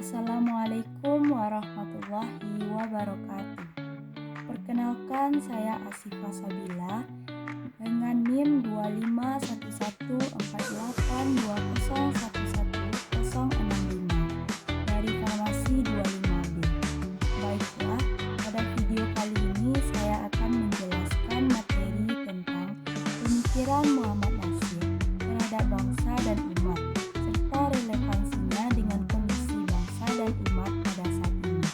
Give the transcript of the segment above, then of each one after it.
Assalamualaikum warahmatullahi wabarakatuh. Perkenalkan, saya Asifah Sabila dengan NIM 2518482011065 dari Farmasi 25B. Baiklah, pada video kali ini saya akan menjelaskan materi tentang pemikiran Muhammad Natsir terhadap bangsa dan umat, serta relevansinya dengan kondisi bangsa dan umat pada saat ini.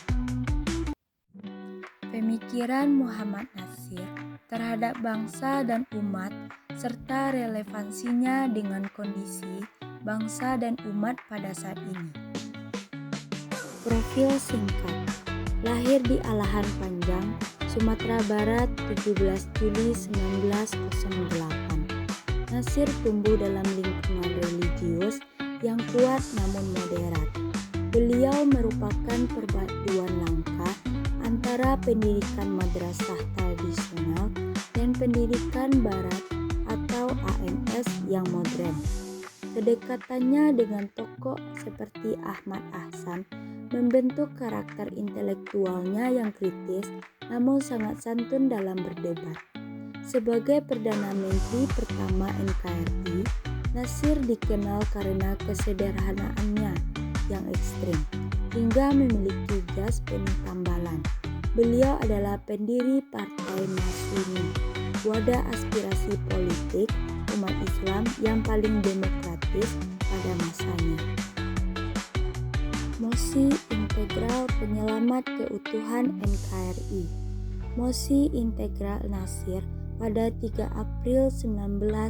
Pemikiran Muhammad Natsir terhadap bangsa dan umat, serta relevansinya dengan kondisi bangsa dan umat pada saat ini. Profil singkat. Lahir di Alahan Panjang, Sumatera Barat 17 Juli 1908. Natsir tumbuh dalam lingkungan religius yang kuat namun moderat. Beliau merupakan perpaduan langka antara pendidikan madrasah tradisional dan pendidikan barat atau AMS yang modern. Kedekatannya dengan tokoh seperti Ahmad Ahsan membentuk karakter intelektualnya yang kritis namun sangat santun dalam berdebat. Sebagai Perdana Menteri pertama NKRI, Natsir dikenal karena kesederhanaannya yang ekstrim, hingga memiliki jas penuh tambalan. Beliau adalah pendiri Partai Masyumi, wadah aspirasi politik umat Islam yang paling demokratis pada masanya. Mosi Integral Penyelamat Keutuhan NKRI. Mosi Integral Natsir pada 3 April 1950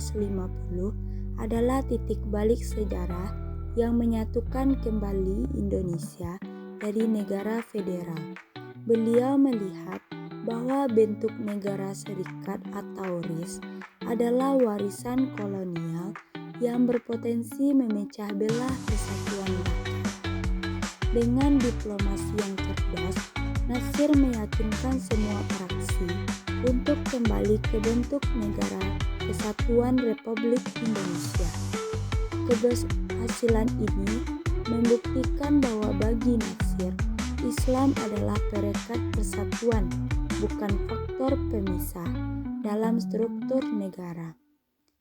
adalah titik balik sejarah yang menyatukan kembali Indonesia dari negara federal. Beliau melihat bahwa bentuk negara serikat atau RIS adalah warisan kolonial yang berpotensi memecah belah persatuan rakyat. Dengan diplomasi yang cerdas, Natsir meyakinkan semua fraksi untuk kembali ke bentuk negara Kesatuan Republik Indonesia. Keberhasilan ini membuktikan bahwa bagi Natsir, Islam adalah perekat persatuan, bukan faktor pemisah dalam struktur negara.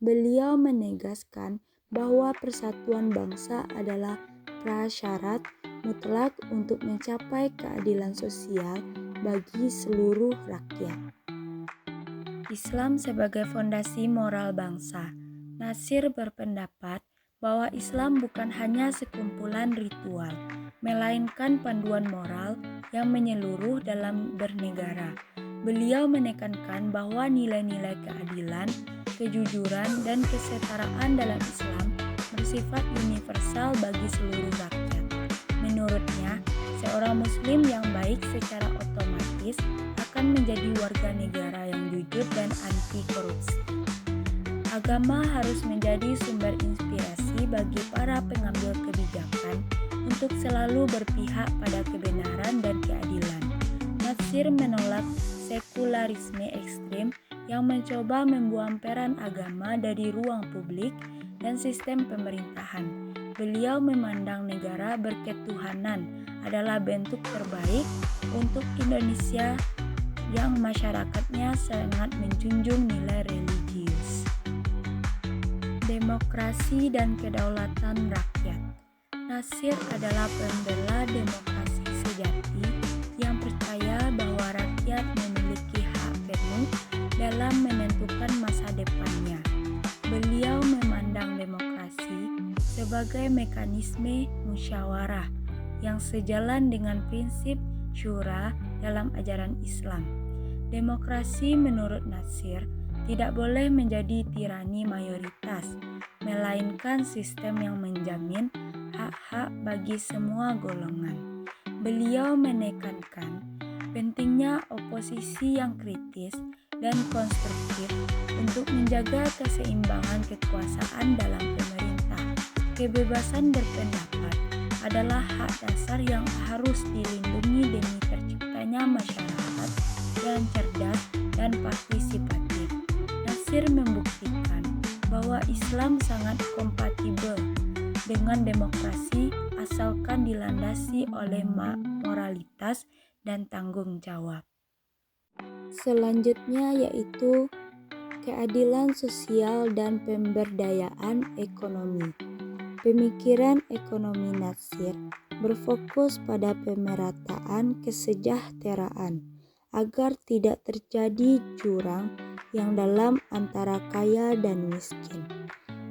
Beliau menegaskan bahwa persatuan bangsa adalah prasyarat mutlak untuk mencapai keadilan sosial bagi seluruh rakyat. Islam sebagai fondasi moral bangsa. Natsir berpendapat bahwa Islam bukan hanya sekumpulan ritual, melainkan panduan moral yang menyeluruh dalam bernegara. Beliau menekankan bahwa nilai-nilai keadilan, kejujuran, dan kesetaraan dalam Islam bersifat universal bagi seluruh rakyat. Menurutnya, seorang Muslim yang baik secara otomatis akan menjadi warga negara yang jujur dan anti korupsi. Agama harus menjadi sumber inspirasi bagi para pengambil kebijakan untuk selalu berpihak pada kebenaran dan keadilan. Natsir menolak sekularisme ekstrim yang mencoba membuang peran agama dari ruang publik dan sistem pemerintahan. Beliau memandang negara berketuhanan adalah bentuk terbaik untuk Indonesia yang masyarakatnya sangat menjunjung nilai religius. Demokrasi dan kedaulatan rakyat. Natsir adalah pembela demokrasi sejati yang percaya bahwa rakyat memiliki hak penuh dalam menentukan masa depannya. Beliau memandang demokrasi sebagai mekanisme musyawarah yang sejalan dengan prinsip syura dalam ajaran Islam. Demokrasi menurut Natsir tidak boleh menjadi tirani mayoritas, melainkan sistem yang menjamin hak-hak bagi semua golongan. Beliau menekankan pentingnya oposisi yang kritis dan konstruktif untuk menjaga keseimbangan kekuasaan dalam pemerintah. Kebebasan berpendapat adalah hak dasar yang harus dilindungi demi terciptanya masyarakat yang cerdas dan partisipatif. Natsir membuktikan bahwa Islam sangat kompatibel dengan demokrasi asalkan dilandasi oleh moralitas dan tanggung jawab. Selanjutnya yaitu keadilan sosial dan pemberdayaan ekonomi. Pemikiran ekonomi Natsir berfokus pada pemerataan kesejahteraan agar tidak terjadi jurang yang dalam antara kaya dan miskin.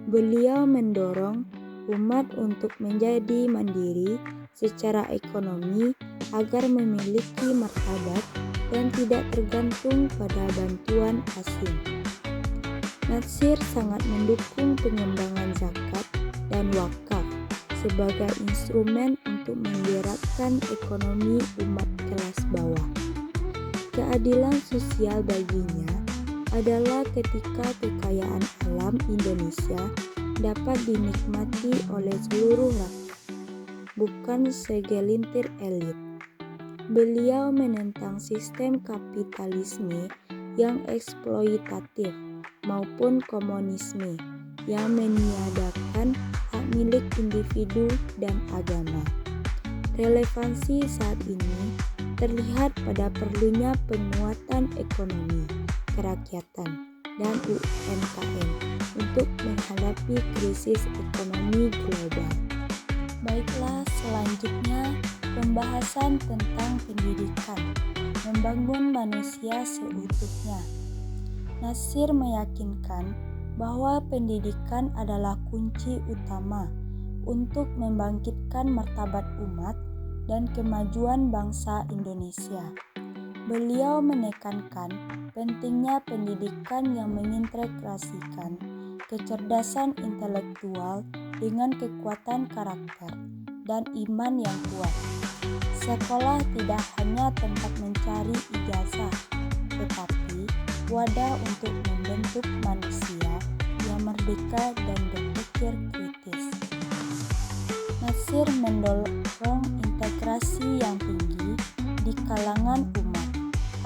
Beliau mendorong umat untuk menjadi mandiri secara ekonomi agar memiliki martabat dan tidak tergantung pada bantuan asing. Natsir sangat mendukung pengembangan zakat dan wakaf sebagai instrumen untuk menggerakkan ekonomi umat kelas bawah. Keadilan sosial baginya adalah ketika kekayaan alam Indonesia dapat dinikmati oleh seluruh rakyat, bukan segelintir elit. Beliau menentang sistem kapitalisme yang eksploitatif maupun komunisme yang meniadakan hak milik individu dan agama. Relevansi saat ini terlihat pada perlunya penguatan ekonomi, kerakyatan, dan UMKM untuk menghadapi krisis ekonomi global. Baiklah, selanjutnya pembahasan tentang pendidikan, membangun manusia seutuhnya. Natsir meyakinkan bahwa pendidikan adalah kunci utama untuk membangkitkan martabat umat dan kemajuan bangsa Indonesia. Beliau menekankan pentingnya pendidikan yang mengintegrasikan kecerdasan intelektual dengan kekuatan karakter dan iman yang kuat. Sekolah tidak hanya tempat mencari ijazah, tetapi wadah untuk membentuk manusia yang merdeka dan berpikir kritis. Natsir mendorong integrasi yang tinggi di kalangan umat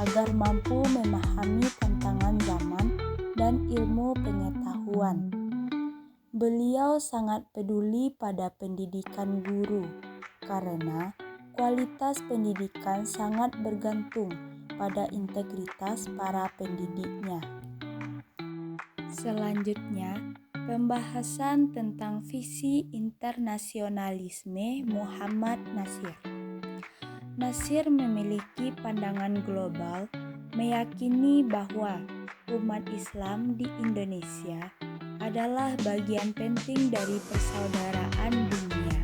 agar mampu memahami tantangan zaman dan ilmu pengetahuan. Beliau sangat peduli pada pendidikan guru karena kualitas pendidikan sangat bergantung pada integritas para pendidiknya. Selanjutnya, pembahasan tentang visi internasionalisme Muhammad Natsir. Natsir memiliki pandangan global, meyakini bahwa umat Islam di Indonesia adalah bagian penting dari persaudaraan dunia.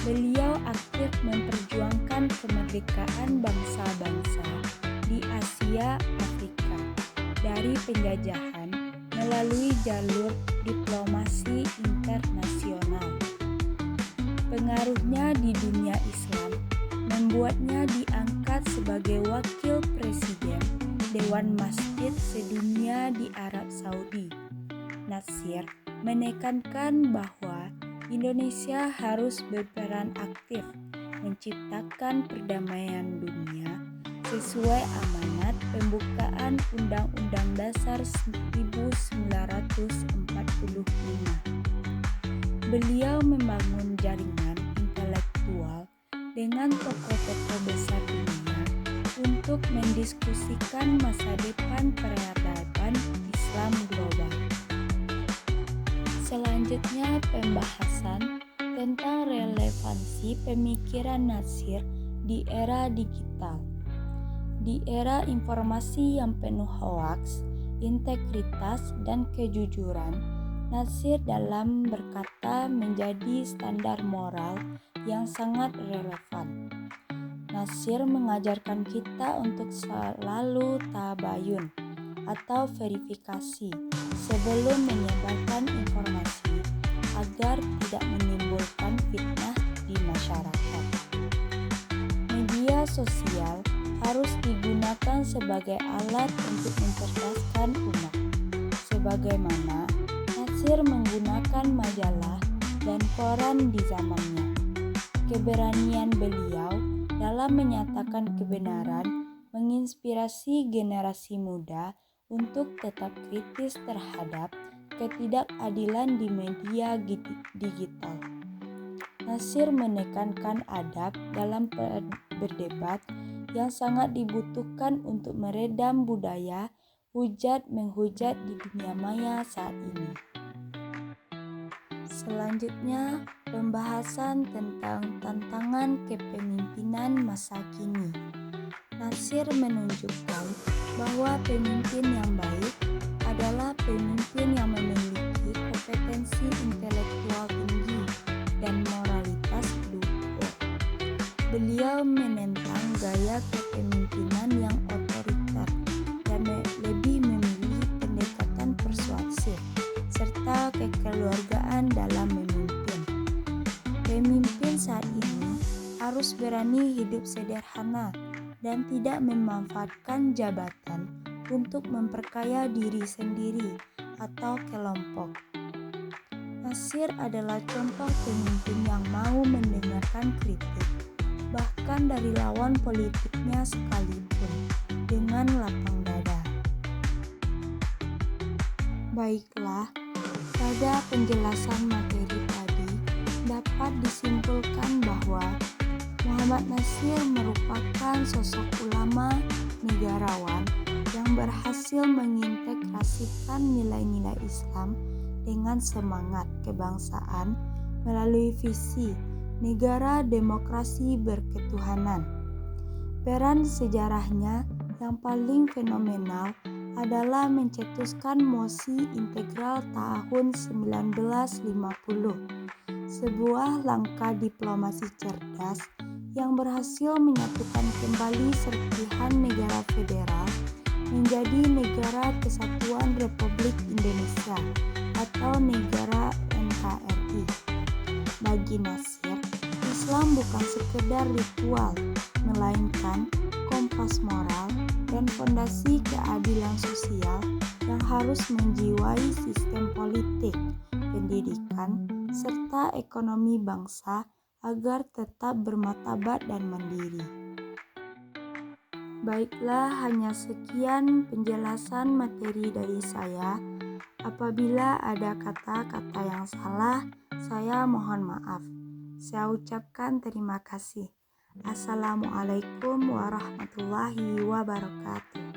Beliau aktif memperjuangkan kemerdekaan bangsa-bangsa di Asia Afrika dari penjajahan melalui jalur diplomasi internasional. Pengaruhnya di dunia Islam membuatnya diangkat sebagai wakil presiden Dewan Masjid Sedunia di Arab Saudi. Natsir menekankan bahwa Indonesia harus berperan aktif menciptakan perdamaian dunia sesuai amanat pembukaan Undang-Undang Dasar 1945. Beliau membangun jaringan intelektual dengan tokoh-tokoh besar dunia untuk mendiskusikan masa depan peradaban Islam global. Selanjutnya pembahasan tentang relevansi pemikiran Natsir di era digital. Di era informasi yang penuh hoaks, integritas, dan kejujuran, Natsir dalam berkata menjadi standar moral yang sangat relevan. Natsir mengajarkan kita untuk selalu tabayun atau verifikasi sebelum menyebarkan informasi agar tidak menimbulkan fitnah di masyarakat. Media sosial harus digunakan sebagai alat untuk mencerdaskan umat, sebagaimana Natsir menggunakan majalah dan koran di zamannya. Keberanian beliau dalam menyatakan kebenaran menginspirasi generasi muda untuk tetap kritis terhadap ketidakadilan di media digital. Nasir menekankan adab dalam berdebat yang sangat dibutuhkan untuk meredam budaya hujat-menghujat di dunia maya saat ini. Selanjutnya, pembahasan tentang tantangan kepemimpinan masa kini. Nasir menunjukkan bahwa pemimpin yang baik adalah pemimpin yang memiliki kompetensi intelektual tinggi dan moralitas luhur. Beliau menentang gaya kepemimpinan yang otoriter dan lebih memilih pendekatan persuasif serta kekeluargaan dalam memimpin. Pemimpin saat ini harus berani hidup sederhana dan tidak memanfaatkan jabatan untuk memperkaya diri sendiri atau kelompok. Nasir adalah contoh pemimpin yang mau mendengarkan kritik, bahkan dari lawan politiknya sekalipun, dengan lapang dada. Baiklah, pada penjelasan materi tadi dapat disimpulkan bahwa Muhammad Nasir merupakan sosok ulama negarawan yang berhasil mengintegrasikan nilai-nilai Islam dengan semangat kebangsaan melalui visi negara demokrasi berketuhanan. Peran sejarahnya yang paling fenomenal adalah mencetuskan Mosi Integral tahun 1950, sebuah langkah diplomasi cerdas yang berhasil menyatukan kembali serpihan negara federal menjadi Negara Kesatuan Republik Indonesia atau negara NKRI. Bagi Nasir, Islam bukan sekedar ritual, melainkan kompas moral dan fondasi keadilan sosial yang harus menjiwai sistem politik, pendidikan, serta ekonomi bangsa agar tetap bermartabat dan mandiri. Baiklah, hanya sekian penjelasan materi dari saya. Apabila ada kata-kata yang salah, saya mohon maaf. Saya ucapkan terima kasih. Assalamualaikum warahmatullahi wabarakatuh.